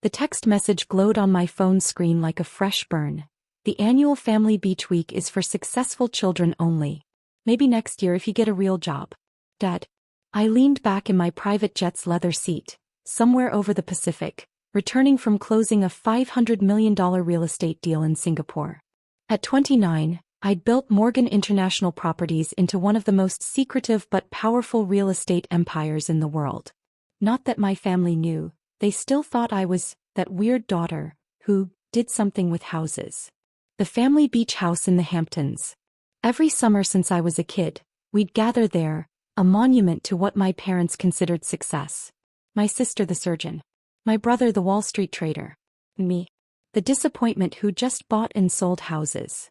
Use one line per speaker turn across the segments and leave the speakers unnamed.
The text message glowed on my phone screen like a fresh burn. The annual Family Beach Week is for successful children only. Maybe next year if you get a real job. Dad. I leaned back in my private jet's leather seat, somewhere over the Pacific, returning from closing a $500 million real estate deal in Singapore. At 29, I'd built Morgan International Properties into one of the most secretive but powerful real estate empires in the world. Not that my family knew, they still thought I was that weird daughter who did something with houses. The family beach house in the Hamptons. Every summer since I was a kid, we'd gather there, a monument to what my parents considered success. My sister the surgeon. My brother the Wall Street trader. Me. The disappointment who just bought and sold houses.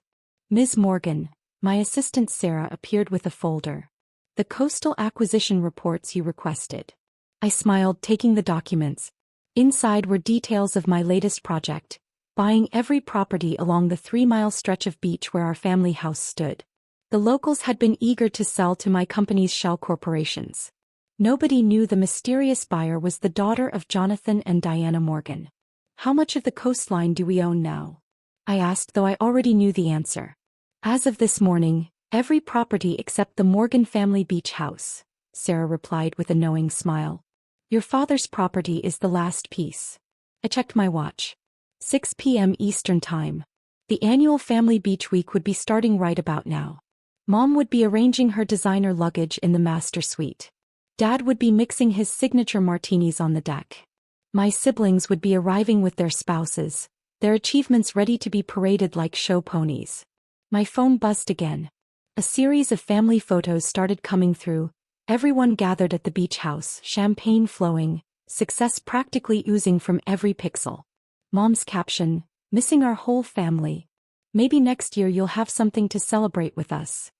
Ms. Morgan, my assistant Sarah appeared with a folder. The coastal acquisition reports you requested. I smiled, taking the documents. Inside were details of my latest project, buying every property along the 3-mile stretch of beach where our family house stood. The locals had been eager to sell to my company's shell corporations. Nobody knew the mysterious buyer was the daughter of Jonathan and Diana Morgan. How much of the coastline do we own now? I asked, though I already knew the answer. As of this morning, every property except the Morgan family beach house, Sarah replied with a knowing smile. Your father's property is the last piece. I checked my watch. 6 p.m. Eastern Time. The annual Family Beach Week would be starting right about now. Mom would be arranging her designer luggage in the master suite. Dad would be mixing his signature martinis on the deck. My siblings would be arriving with their spouses, their achievements ready to be paraded like show ponies. My phone buzzed again. A series of family photos started coming through, everyone gathered at the beach house, champagne flowing, success practically oozing from every pixel. Mom's caption, missing our whole family. Maybe next year you'll have something to celebrate with us.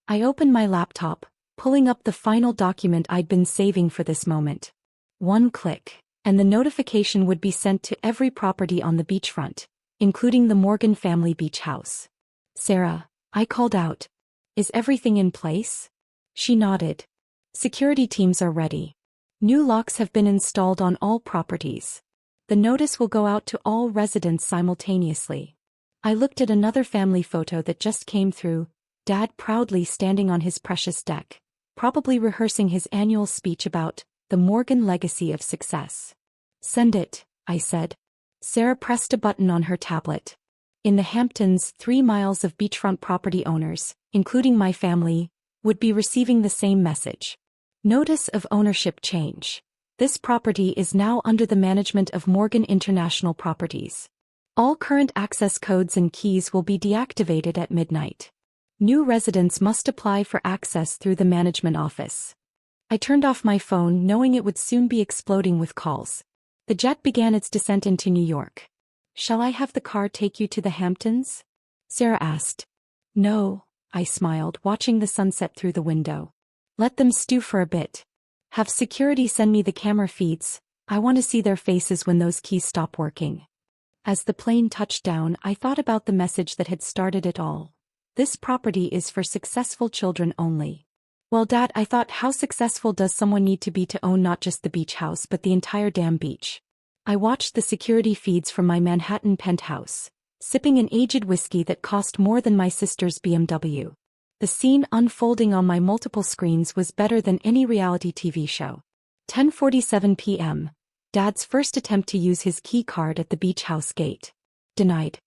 I opened my laptop, pulling up the final document I'd been saving for this moment. One click, and the notification would be sent to every property on the beachfront, including the Morgan family beach house. Sarah, I called out. Is everything in place? She nodded. Security teams are ready. New locks have been installed on all properties. The notice will go out to all residents simultaneously. I looked at another family photo that just came through, Dad proudly standing on his precious deck, probably rehearsing his annual speech about the Morgan legacy of success. Send it, I said. Sarah pressed a button on her tablet. In the Hamptons, 3 miles of beachfront property owners, including my family, would be receiving the same message. Notice of ownership change. This property is now under the management of Morgan International Properties. All current access codes and keys will be deactivated at midnight. New residents must apply for access through the management office. I turned off my phone knowing it would soon be exploding with calls. The jet began its descent into New York. Shall I have the car take you to the Hamptons? Sarah asked. No, I smiled, watching the sunset through the window. Let them stew for a bit. Have security send me the camera feeds, I want to see their faces when those keys stop working. As the plane touched down, I thought about the message that had started it all. This property is for successful children only. Well, Dad, I thought, how successful does someone need to be to own not just the beach house but the entire damn beach? I watched the security feeds from my Manhattan penthouse, sipping an aged whiskey that cost more than my sister's BMW. The scene unfolding on my multiple screens was better than any reality TV show. 10:47 p.m. Dad's first attempt to use his key card at the beach house gate. Denied.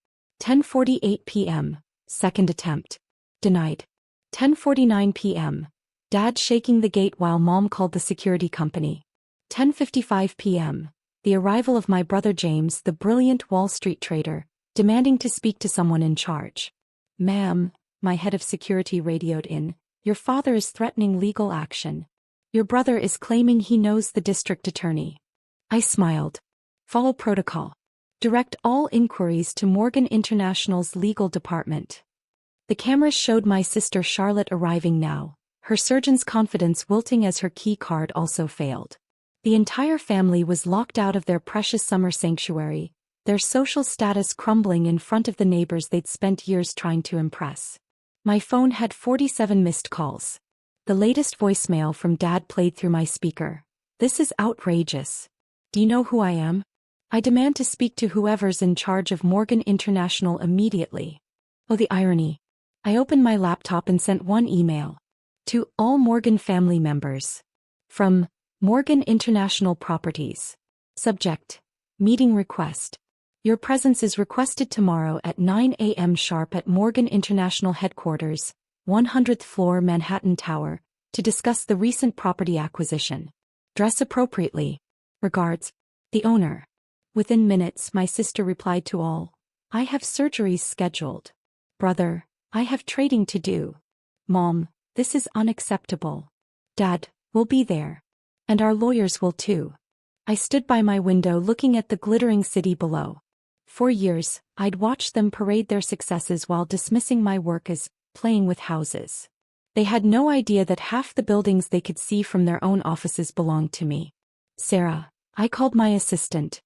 10:48 p.m. Second attempt. Denied. 10:49 p.m. Dad shaking the gate while Mom called the security company. 10:55 p.m. The arrival of my brother James, the brilliant Wall Street trader, demanding to speak to someone in charge. Ma'am, my head of security radioed in, your father is threatening legal action. Your brother is claiming he knows the district attorney. I smiled. Follow protocol. Direct all inquiries to Morgan International's legal department. The cameras showed my sister Charlotte arriving now, her surgeon's confidence wilting as her key card also failed. The entire family was locked out of their precious summer sanctuary, their social status crumbling in front of the neighbors they'd spent years trying to impress. My phone had 47 missed calls. The latest voicemail from Dad played through my speaker. This is outrageous. Do you know who I am? I demand to speak to whoever's in charge of Morgan International immediately. Oh, the irony. I opened my laptop and sent one email. To all Morgan family members. From Morgan International Properties. Subject: Meeting request. Your presence is requested tomorrow at 9 a.m. sharp at Morgan International Headquarters, 100th floor Manhattan Tower, to discuss the recent property acquisition. Dress appropriately. Regards, the owner. Within minutes, my sister replied to all. I have surgeries scheduled. Brother, I have trading to do. Mom, this is unacceptable. Dad, we'll be there. And our lawyers will too. I stood by my window looking at the glittering city below. For years, I'd watched them parade their successes while dismissing my work as playing with houses. They had no idea that half the buildings they could see from their own offices belonged to me. Sarah, I called my assistant.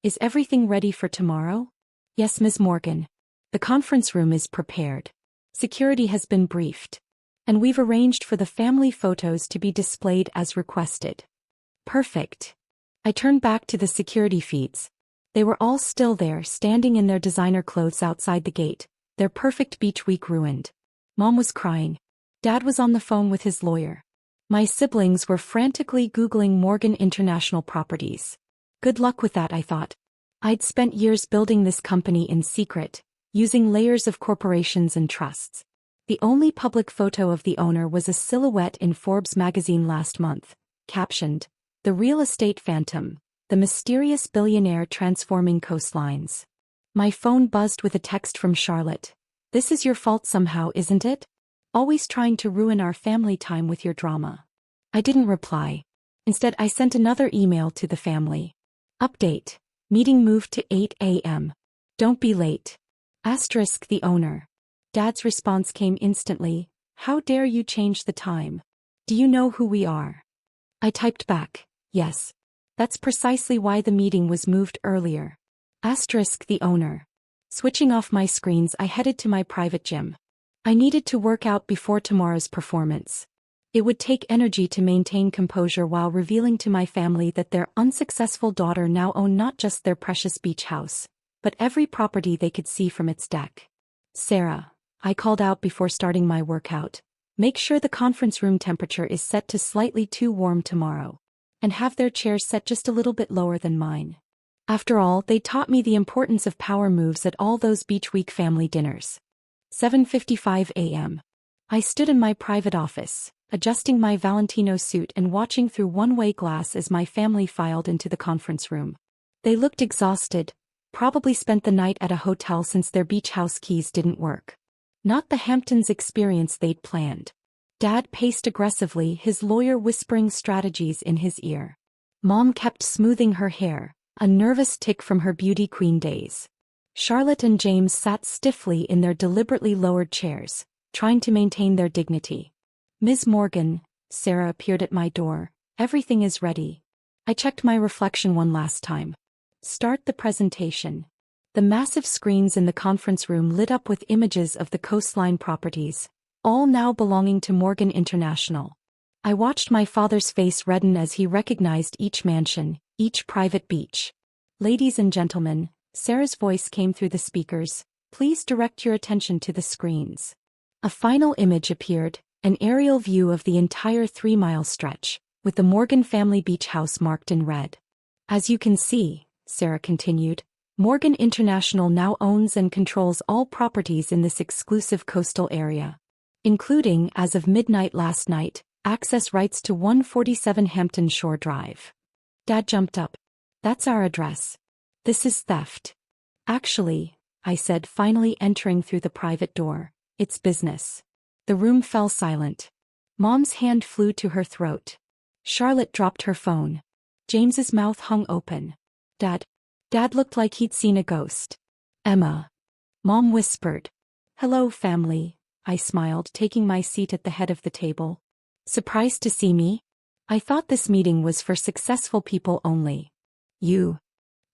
Is everything ready for tomorrow? Yes, Ms. Morgan. The conference room is prepared. Security has been briefed. And we've arranged for the family photos to be displayed as requested. Perfect. I turned back to the security feeds. They were all still there, standing in their designer clothes outside the gate, their perfect beach week ruined. Mom was crying. Dad was on the phone with his lawyer. My siblings were frantically Googling Morgan International Properties. Good luck with that, I thought. I'd spent years building this company in secret, using layers of corporations and trusts. The only public photo of the owner was a silhouette in Forbes magazine last month, captioned, "The Real Estate Phantom, the Mysterious Billionaire Transforming Coastlines." My phone buzzed with a text from Charlotte. This is your fault somehow, isn't it? Always trying to ruin our family time with your drama. I didn't reply. Instead, I sent another email to the family. Update. Meeting moved to 8 a.m. Don't be late. Asterisk the owner. Dad's response came instantly. How dare you change the time? Do you know who we are? I typed back. Yes. That's precisely why the meeting was moved earlier. Asterisk the owner. Switching off my screens, I headed to my private gym. I needed to work out before tomorrow's performance. It would take energy to maintain composure while revealing to my family that their unsuccessful daughter now owned not just their precious beach house, but every property they could see from its deck. Sarah, I called out before starting my workout. Make sure the conference room temperature is set to slightly too warm tomorrow. And have their chairs set just a little bit lower than mine. After all, they taught me the importance of power moves at all those beach week family dinners. 7:55 a.m. I stood in my private office, adjusting my Valentino suit and watching through one-way glass as my family filed into the conference room. They looked exhausted, probably spent the night at a hotel since their beach house keys didn't work. Not the Hamptons experience they'd planned. Dad paced aggressively, his lawyer whispering strategies in his ear. Mom kept smoothing her hair, a nervous tick from her beauty queen days. Charlotte and James sat stiffly in their deliberately lowered chairs, trying to maintain their dignity. Ms. Morgan, Sarah appeared at my door. Everything is ready. I checked my reflection one last time. Start the presentation. The massive screens in the conference room lit up with images of the Coastline properties, all now belonging to Morgan International. I watched my father's face redden as he recognized each mansion, each private beach. Ladies and gentlemen, Sarah's voice came through the speakers. Please direct your attention to the screens. A final image appeared, an aerial view of the entire 3-mile stretch, with the Morgan family beach house marked in red. As you can see, Sarah continued, Morgan International now owns and controls all properties in this exclusive coastal area, including, as of midnight last night, access rights to 147 Hampton Shore Drive. Dad jumped up. That's our address. This is theft. Actually, I said, finally entering through the private door, it's business. The room fell silent. Mom's hand flew to her throat. Charlotte dropped her phone. James's mouth hung open. Dad looked like he'd seen a ghost. Emma. Mom whispered. Hello, family, I smiled, taking my seat at the head of the table. Surprised to see me? I thought this meeting was for successful people only. You.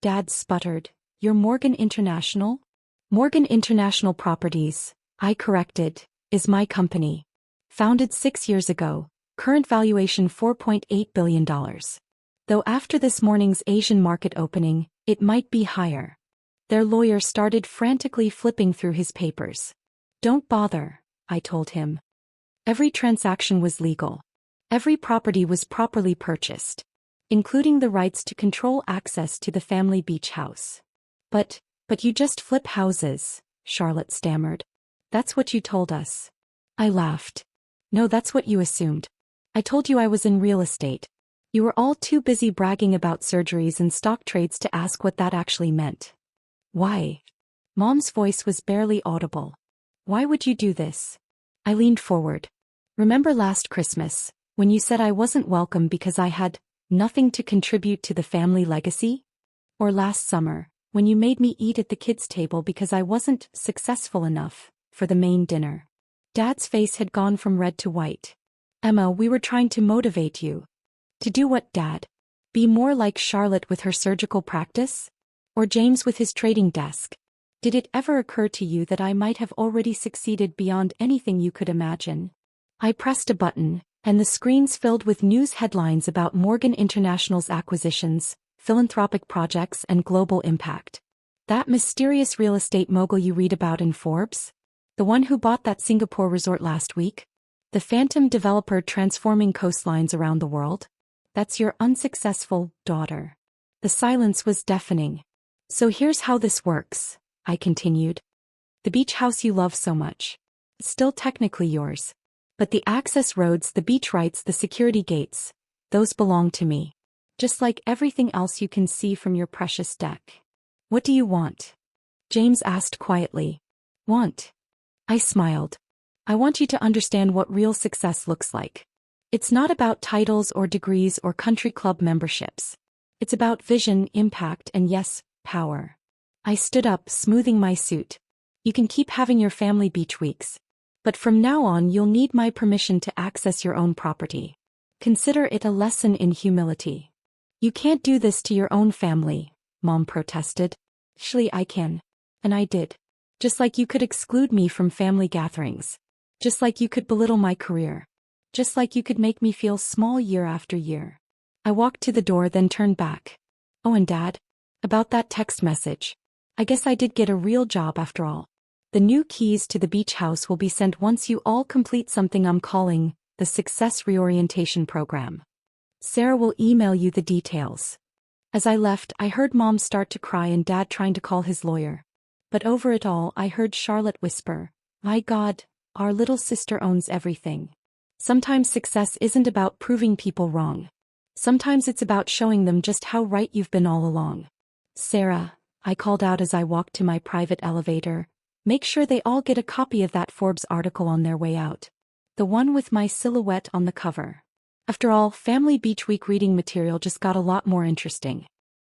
Dad sputtered. You're Morgan International? Morgan International Properties, I corrected, is my company. Founded 6 years ago, current valuation $4.8 billion. Though after this morning's Asian market opening, it might be higher. Their lawyer started frantically flipping through his papers. Don't bother, I told him. Every transaction was legal. Every property was properly purchased, including the rights to control access to the family beach house. But you just flip houses, Charlotte stammered. That's what you told us. I laughed. No, that's what you assumed. I told you I was in real estate. You were all too busy bragging about surgeries and stock trades to ask what that actually meant. Why? Mom's voice was barely audible. Why would you do this? I leaned forward. Remember last Christmas, when you said I wasn't welcome because I had nothing to contribute to the family legacy? Or last summer, when you made me eat at the kids' table because I wasn't successful enough for the main dinner? Dad's face had gone from red to white. Emma, we were trying to motivate you. To do what, Dad? Be more like Charlotte with her surgical practice? Or James with his trading desk? Did it ever occur to you that I might have already succeeded beyond anything you could imagine? I pressed a button, and the screens filled with news headlines about Morgan International's acquisitions, philanthropic projects, and global impact. That mysterious real estate mogul you read about in Forbes? The one who bought that Singapore resort last week? The phantom developer transforming coastlines around the world? That's your unsuccessful daughter. The silence was deafening. So here's how this works, I continued. The beach house you love so much. It's still technically yours. But the access roads, the beach rights, the security gates, those belong to me. Just like everything else you can see from your precious deck. What do you want? James asked quietly. Want? I smiled. I want you to understand what real success looks like. It's not about titles or degrees or country club memberships. It's about vision, impact, and yes, power. I stood up, smoothing my suit. You can keep having your family beach weeks. But from now on you'll need my permission to access your own property. Consider it a lesson in humility. You can't do this to your own family, Mom protested. Actually, I can. And I did. Just like you could exclude me from family gatherings. Just like you could belittle my career. Just like you could make me feel small year after year. I walked to the door, then turned back. Oh, and Dad? About that text message. I guess I did get a real job after all. The new keys to the beach house will be sent once you all complete something I'm calling the Success Reorientation Program. Sarah will email you the details. As I left, I heard Mom start to cry and Dad trying to call his lawyer. But over it all, I heard Charlotte whisper, "My God, our little sister owns everything." Sometimes success isn't about proving people wrong. Sometimes it's about showing them just how right you've been all along. Sarah, I called out as I walked to my private elevator, make sure they all get a copy of that Forbes article on their way out. The one with my silhouette on the cover. After all, Family Beach Week reading material just got a lot more interesting.